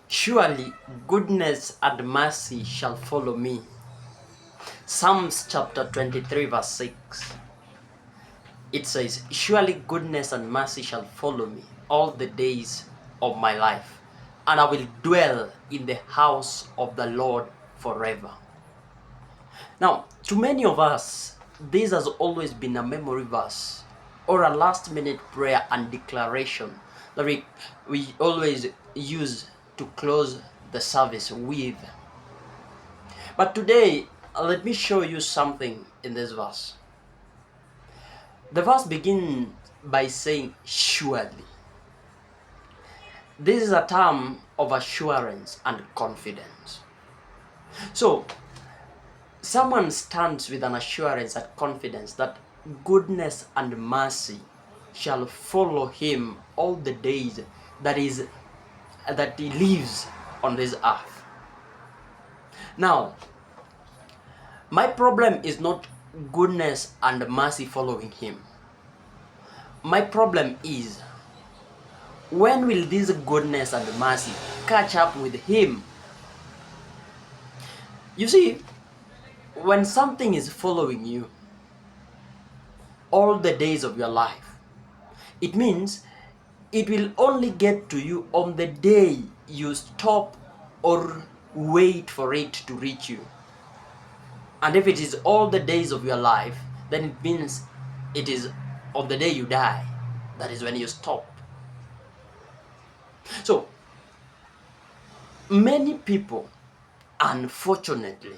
Surely goodness and mercy shall follow me. Psalms chapter 23 verse 6. It says, surely goodness and mercy shall follow me all the days of my life, and I will dwell in the house of the Lord forever. Now, to many of us, this has always been a memory verse or a last minute prayer and declaration that we always use to close the service with. But today, let me show you something in this verse. The verse begins by saying, surely. This is a term of assurance and confidence. So, someone stands with an assurance and confidence that goodness and mercy shall follow him all the days that he lives on this earth. Now, my problem is not goodness and mercy following him. My problem is, when will this goodness and mercy catch up with him? You see, when something is following you all the days of your life, it means it will only get to you on the day you stop or wait for it to reach you. And if it is all the days of your life, then it means it is on the day you die. That is when you stop. So, many people, unfortunately,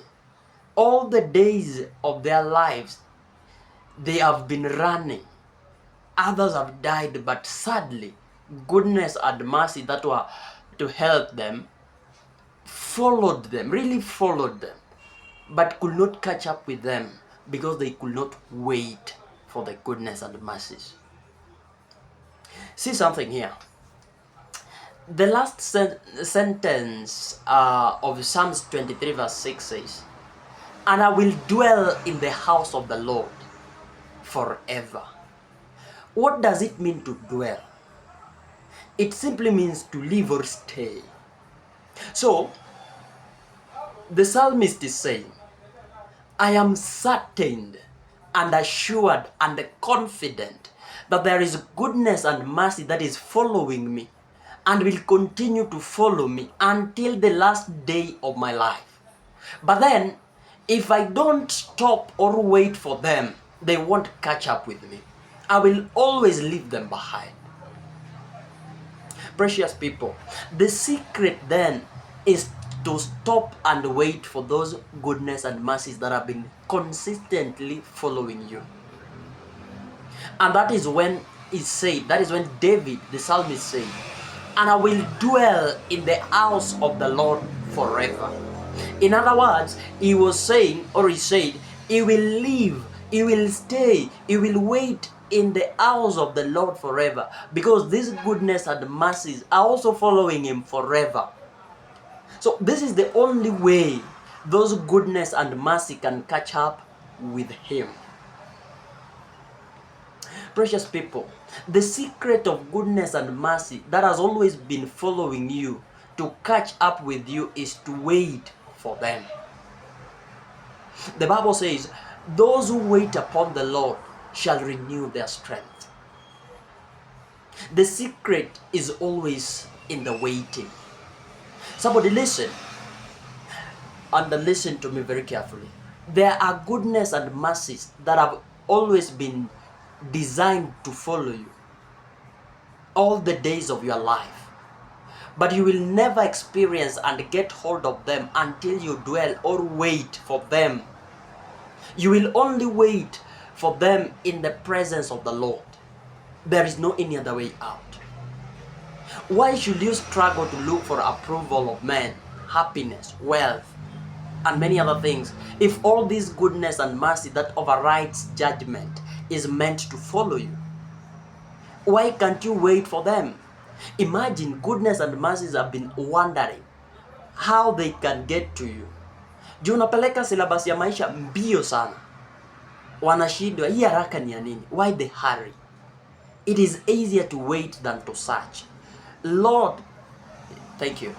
all the days of their lives, they have been running. Others have died, but sadly, goodness and mercy that were to help them followed them, really followed them, but could not catch up with them because they could not wait for the goodness and mercies. See something here. The last sentence of Psalms 23 verse 6 says, and I will dwell in the house of the Lord forever. What does it mean to dwell? It simply means to live or stay. So, the psalmist is saying, I am certain and assured and confident that there is goodness and mercy that is following me and will continue to follow me until the last day of my life. But then, if I don't stop or wait for them, they won't catch up with me. I will always leave them behind. Precious people, the secret then is to stop and wait for those goodness and mercies that have been consistently following you. And that is when David, the psalmist, said, and I will dwell in the house of the Lord forever. In other words, he said, he will live, he will stay, he will wait in the house of the Lord forever, because this goodness and mercies are also following him forever. So this is the only way those goodness and mercy can catch up with him. Precious people, the secret of goodness and mercy that has always been following you to catch up with you is to wait for them. The Bible says, those who wait upon the Lord shall renew their strength. The secret is always in the waiting. Somebody listen, and listen to me very carefully. There are goodness and mercies that have always been designed to follow you all the days of your life. But you will never experience and get hold of them until you dwell or wait for them. You will only wait for them in the presence of the Lord. There is no any other way out. Why should you struggle to look for approval of men, happiness, wealth, and many other things, if all this goodness and mercy that overrides judgment is meant to follow you? Why can't you wait for them? Imagine goodness and mercies have been wondering how they can get to you. Juu unapeleka syllabus ya maisha mbio sana. Wanashindwa, hii haraka ni ya nini? Why the hurry? It is easier to wait than to search. Lord, thank you.